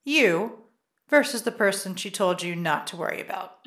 You versus the person she told you not to worry about.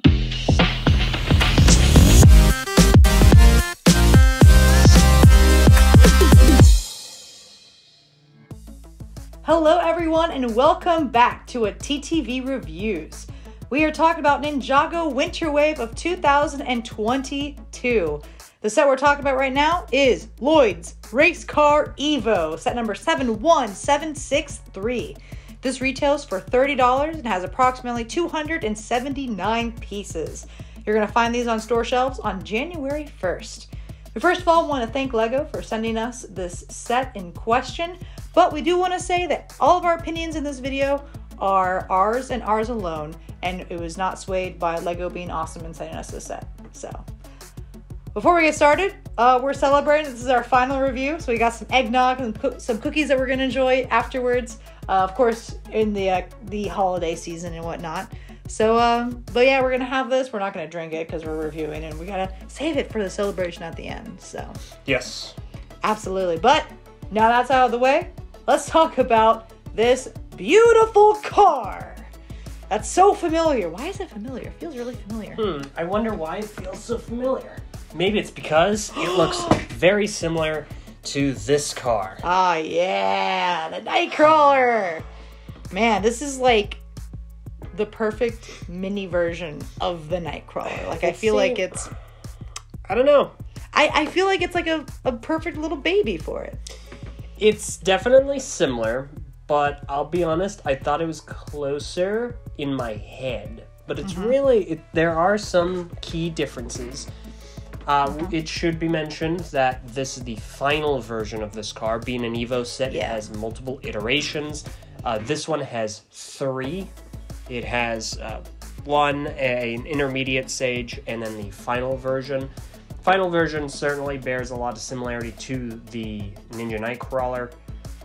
Hello everyone and welcome back to a TTV Reviews. We are talking about Ninjago Winter Wave of 2022. The set we're talking about right now is Lloyd's Race Car EVO, set number 71763. This retails for $30 and has approximately 279 pieces. You're going to find these on store shelves on January 1st. We first of all want to thank LEGO for sending us this set in question, but we do want to say that all of our opinions in this video are ours and ours alone, and it was not swayed by LEGO being awesome and sending us this set. So, before we get started, we're celebrating. This is our final review, so we got some eggnog and some cookies that we're going to enjoy afterwards. Of course, in the holiday season and whatnot. So, but yeah, we're going to have this. We're not going to drink it because we're reviewing, and we got to save it for the celebration at the end. So, yes. Absolutely. But now that's out of the way, let's talk about this beautiful car. That's so familiar. Why is it familiar? It feels really familiar. I wonder why it feels so familiar. Maybe it's because it looks very similar to this car. Ah, yeah, the Nightcrawler. Man, this is like the perfect mini version of the Nightcrawler. Like, I feel like it's... I don't know. I feel like it's like a perfect little baby for it. It's definitely similar, but I'll be honest, I thought it was closer in my head. But it's really... there are some key differences. It should be mentioned that this is the final version of this car. Being an EVO set, It has multiple iterations. This one has 3. It has an intermediate stage, and then the final version. Final version certainly bears a lot of similarity to the Ninja Nightcrawler.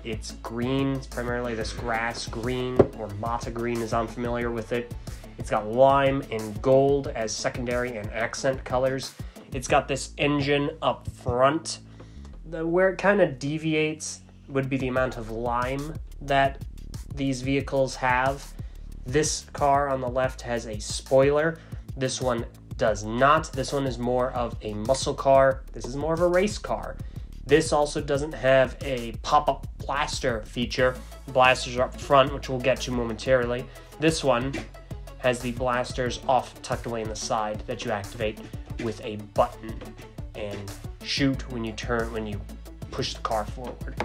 It's green. It's primarily this grass green, or Mata green as I'm familiar with it. It's got lime and gold as secondary and accent colors. It's got this engine up front. Where it kind of deviates would be the amount of lime that these vehicles have. This car on the left has a spoiler. This one does not. This one is more of a muscle car. This is more of a race car. This also doesn't have a pop-up blaster feature. Blasters are up front, which we'll get to momentarily. This one has the blasters off tucked away in the side that you activate with a button and shoot when you push the car forward.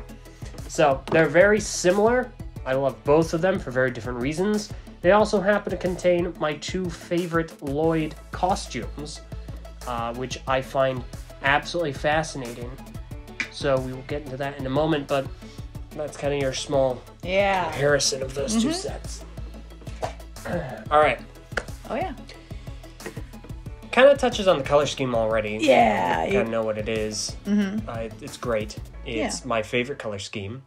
So they're very similar. I love both of them for very different reasons. They also happen to contain my 2 favorite Lloyd costumes, which I find absolutely fascinating. So we will get into that in a moment, but that's kind of your small comparison of those 2 sets. All right. Oh, yeah. Kind of touches on the color scheme already. Yeah. You kind of know what it is. It's great. It's my favorite color scheme.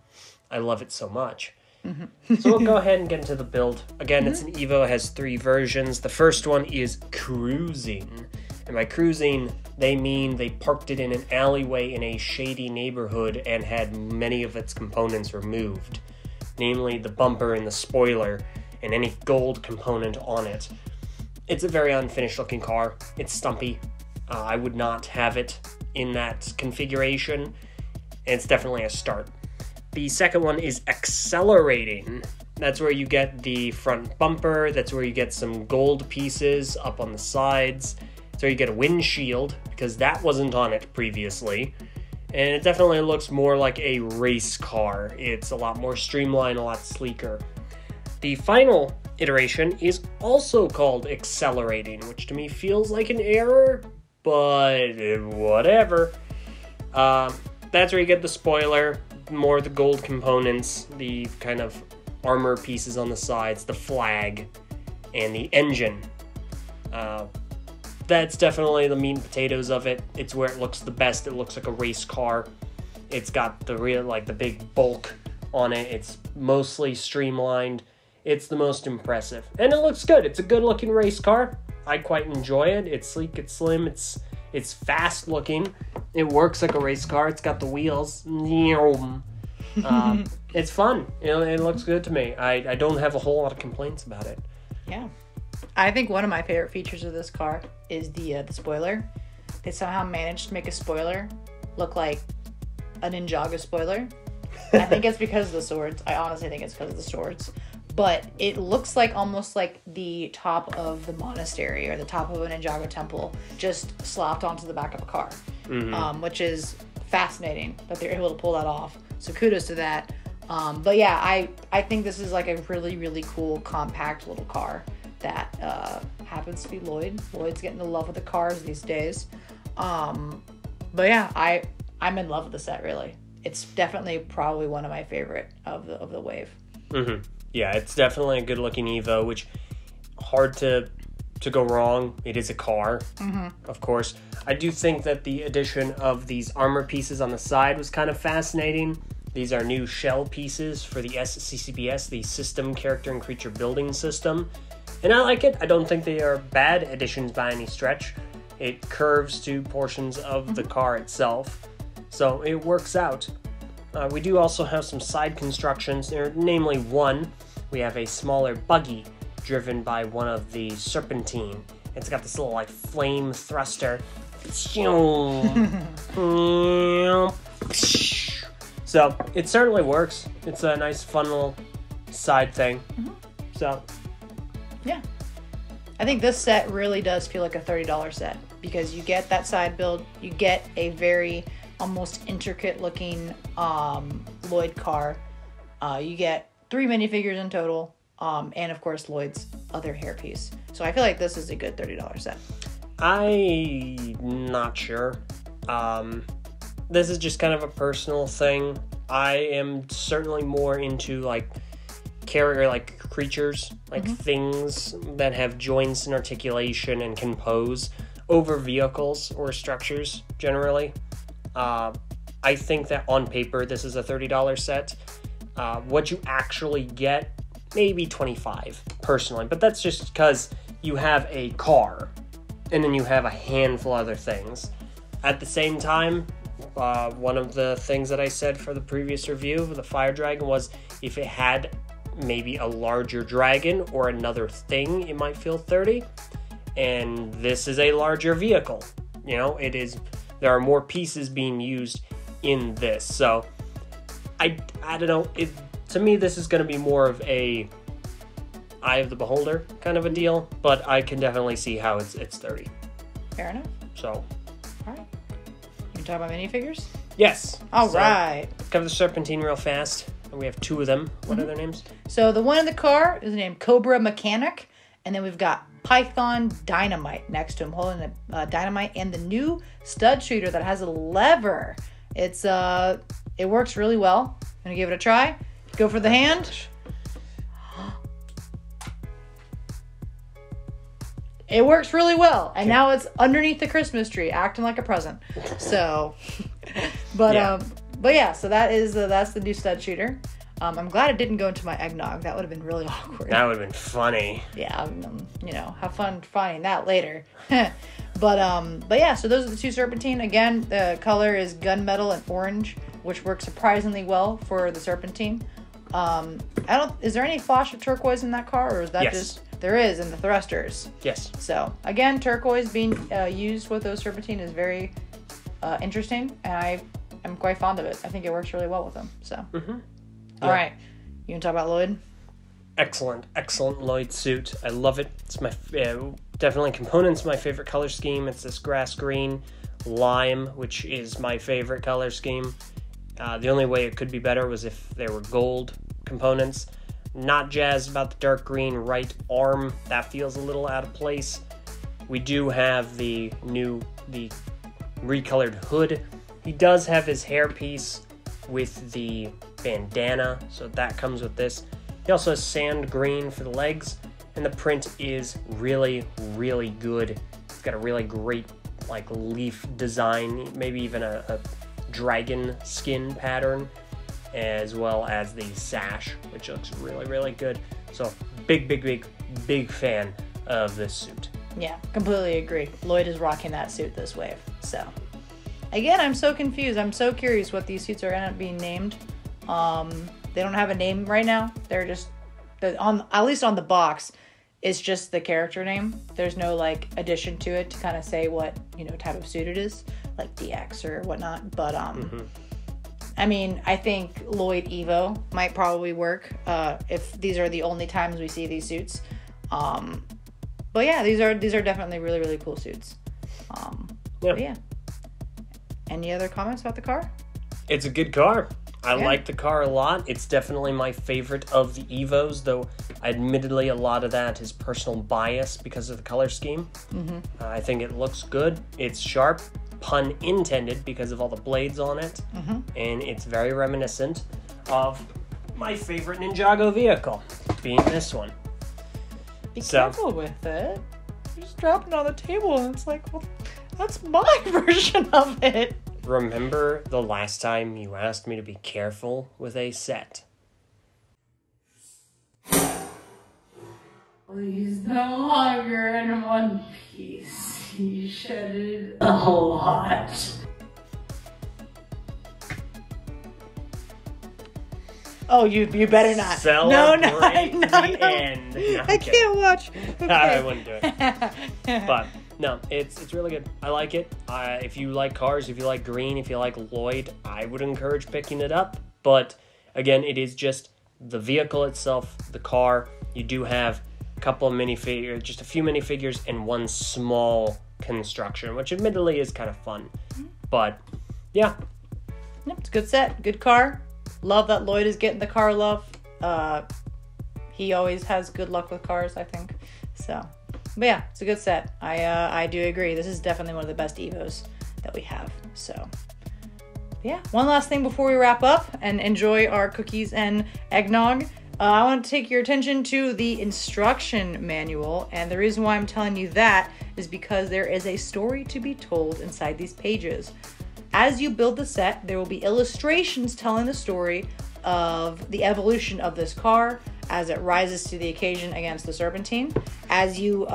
I love it so much. So we'll go ahead and get into the build. Again, it's an EVO. It has 3 versions. The first one is cruising. And by cruising, they mean they parked it in an alleyway in a shady neighborhood and had many of its components removed. Namely, the bumper and the spoiler and any gold component on it. It's a very unfinished looking car. It's stumpy. I would not have it in that configuration. And it's definitely a start. The second one is accelerating. That's where you get the front bumper. That's where you get some gold pieces up on the sides. That's where you get a windshield, because that wasn't on it previously. And it definitely looks more like a race car. It's a lot more streamlined, a lot sleeker. The final iteration is also called accelerating, which to me feels like an error, but whatever. That's where you get the spoiler, more of the gold components, the kind of armor pieces on the sides, the flag, and the engine. That's definitely the meat and potatoes of it. It's where it looks the best. It looks like a race car. It's got the real, like, the big bulk on it. It's mostly streamlined. It's the most impressive. And it looks good. It's a good looking race car. I quite enjoy it. It's sleek, it's slim, it's fast looking. It works like a race car. It's got the wheels. It's fun. It looks good to me. I don't have a whole lot of complaints about it. Yeah. I think one of my favorite features of this car is the spoiler. They somehow managed to make a spoiler look like a Ninjago spoiler. I think it's because of the swords. I honestly think it's because of the swords. But it looks like almost like the top of the monastery or the top of a Ninjago temple just slapped onto the back of a car. Which is fascinating that they're able to pull that off. So kudos to that. But yeah, I think this is like a really, really cool, compact little car that happens to be Lloyd. Lloyd's getting the love of the cars these days. But yeah, I'm in love with the set, really. It's definitely probably one of my favorite of the wave. Yeah, it's definitely a good-looking EVO, which hard to go wrong. It is a car, of course. I do think that the addition of these armor pieces on the side was kind of fascinating. These are new shell pieces for the SCCBS, the System Character and Creature Building System. And I like it. I don't think they are bad additions by any stretch. It curves to portions of the car itself, so it works out. We do also have some side constructions, namely one. We have a smaller buggy driven by one of the Serpentine. It's got this little like flame thruster. So it certainly works. It's a nice fun little side thing. So yeah, I think this set really does feel like a $30 set because you get that side build, you get a very almost intricate looking Lloyd car. You get 3 minifigures in total, and of course Lloyd's other hairpiece. So I feel like this is a good $30 set. I'm not sure. This is just kind of a personal thing. I am certainly more into like creatures, like things that have joints and articulation and can pose over vehicles or structures generally. I think that on paper this is a $30 set. What you actually get, maybe $25 personally, but that's just because you have a car and then you have a handful of other things. At the same time, one of the things that I said for the previous review of the Fire Dragon was if it had maybe a larger dragon or another thing, it might feel $30. And this is a larger vehicle. It is. There are more pieces being used in this, so I don't know. To me, this is going to be more of a eye of the beholder kind of a deal, but I can definitely see how it's $30. Fair enough. So, all right. You can talk about minifigures? Yes. All right. Let's cover the Serpentine real fast. We have 2 of them. What are their names? So the one in the car is named Cobra Mechanic, and then we've got Python Dynamite next to him, holding a dynamite, and the new stud shooter that has a lever. It works really well. I'm gonna give it a try. Go for the hand. It works really well, and now it's underneath the Christmas tree, acting like a present. So, but yeah. So that's the new stud shooter. I'm glad it didn't go into my eggnog. That would have been really awkward. That would have been funny. Yeah, have fun finding that later. But yeah, so those are the 2 Serpentine. Again, the color is gunmetal and orange, which works surprisingly well for the Serpentine. Is there any flash of turquoise in that car, or is that just... There is in the thrusters. Yes. So, again, turquoise being used with those Serpentine is very interesting, and I'm quite fond of it. I think it works really well with them. So, All right. You can talk about Lloyd? Excellent Lloyd suit. I love it. It's my definitely components my favorite color scheme. It's this grass green lime, which is my favorite color scheme. The only way it could be better was if there were gold components. Not jazzed about the dark green right arm. That feels a little out of place. We do have the recolored hood. He does have his hairpiece with the bandana, so that comes with this. He also has sand green for the legs, and the print is really, really good. It's got a really great leaf design, maybe even a dragon skin pattern, as well as the sash, which looks really, really good. So big fan of this suit. Yeah, completely agree. Lloyd is rocking that suit this wave. So again, I'm so confused. I'm so curious what these suits are going to be named. They don't have a name right now. They're just at least on the box, it's just the character name. There's no like addition to it to kind of say what, you know, type of suit it is, like DX or whatnot. But I mean, I think Lloyd EVO might probably work if these are the only times we see these suits. But yeah, these are definitely really, really cool suits. But yeah. Any other comments about the car? It's a good car. I like the car a lot. It's definitely my favorite of the EVOs, though admittedly a lot of that is personal bias because of the color scheme. I think it looks good. It's sharp, pun intended, because of all the blades on it. And it's very reminiscent of my favorite Ninjago vehicle, being this one. Be careful with it. You just drop it on the table and it's like, well, that's my version of it. Remember the last time you asked me to be careful with a set? Well, he's no longer in one piece. He shedded a lot. Oh, you better not. Celebrate the end. No, I can't watch. Okay. I wouldn't do it. But no, it's really good. I like it. If you like cars, if you like green, if you like Lloyd, I would encourage picking it up. But again, it is just the vehicle itself, the car. You do have a couple of minifigures, just a few minifigures, and one small construction, which admittedly is kind of fun. But yeah, It's a good set, good car. Love that Lloyd is getting the car love. He always has good luck with cars, I think. So, but yeah, it's a good set. I do agree. This is definitely one of the best EVOs that we have. So, yeah. One last thing before we wrap up and enjoy our cookies and eggnog. I want to take your attention to the instruction manual. And the reason why I'm telling you that is because there is a story to be told inside these pages. As you build the set, there will be illustrations telling the story of the evolution of this car as it rises to the occasion against the Serpentine. As you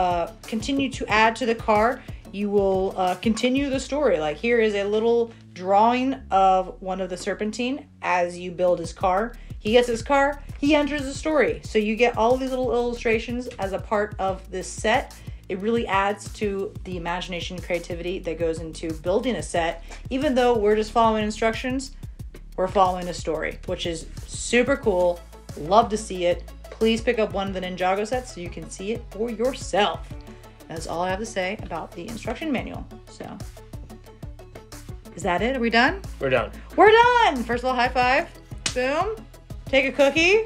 continue to add to the car, you will continue the story. Like here is a little drawing of one of the Serpentine as you build his car. He gets his car, he enters the story. So you get all these little illustrations as a part of this set. It really adds to the imagination and creativity that goes into building a set. Even though we're just following instructions, we're following a story, which is super cool. Love to see it. Please pick up one of the Ninjago sets so you can see it for yourself. That's all I have to say about the instruction manual. So, is that it? Are we done? we're done. We're done! First of all, high five. Boom. Take a cookie.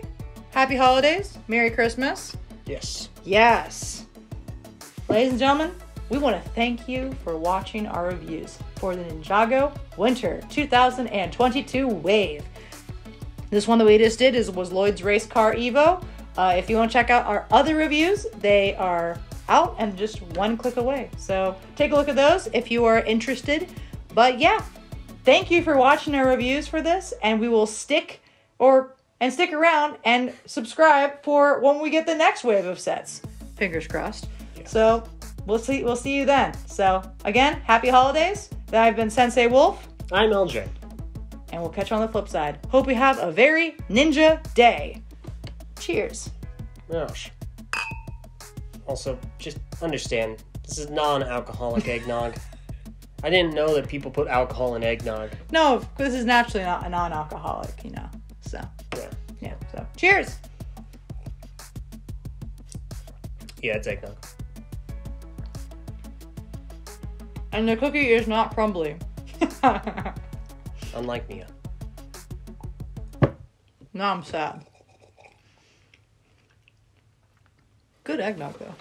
Happy holidays. Merry Christmas. Yes. Yes. Ladies and gentlemen, we want to thank you for watching our reviews for the Ninjago Winter 2022 Wave. This one that we just did was Lloyd's Race Car Evo. If you want to check out our other reviews, they are out and just one click away. So take a look at those if you are interested. But yeah, thank you for watching our reviews for this, and we will stick around and subscribe for when we get the next wave of sets. Fingers crossed. So we'll see you then. So again, happy holidays. I've been Sensei Wolf. I'm LJ. And we'll catch you on the flip side. Hope you have a very ninja day. Cheers. Gosh. Also, just understand, this is non-alcoholic eggnog. I didn't know that people put alcohol in eggnog. No, this is naturally not a non-alcoholic, So yeah. So cheers. Yeah, it's eggnog. And the cookie is not crumbly. Unlike Mia. Now I'm sad. Good eggnog, though.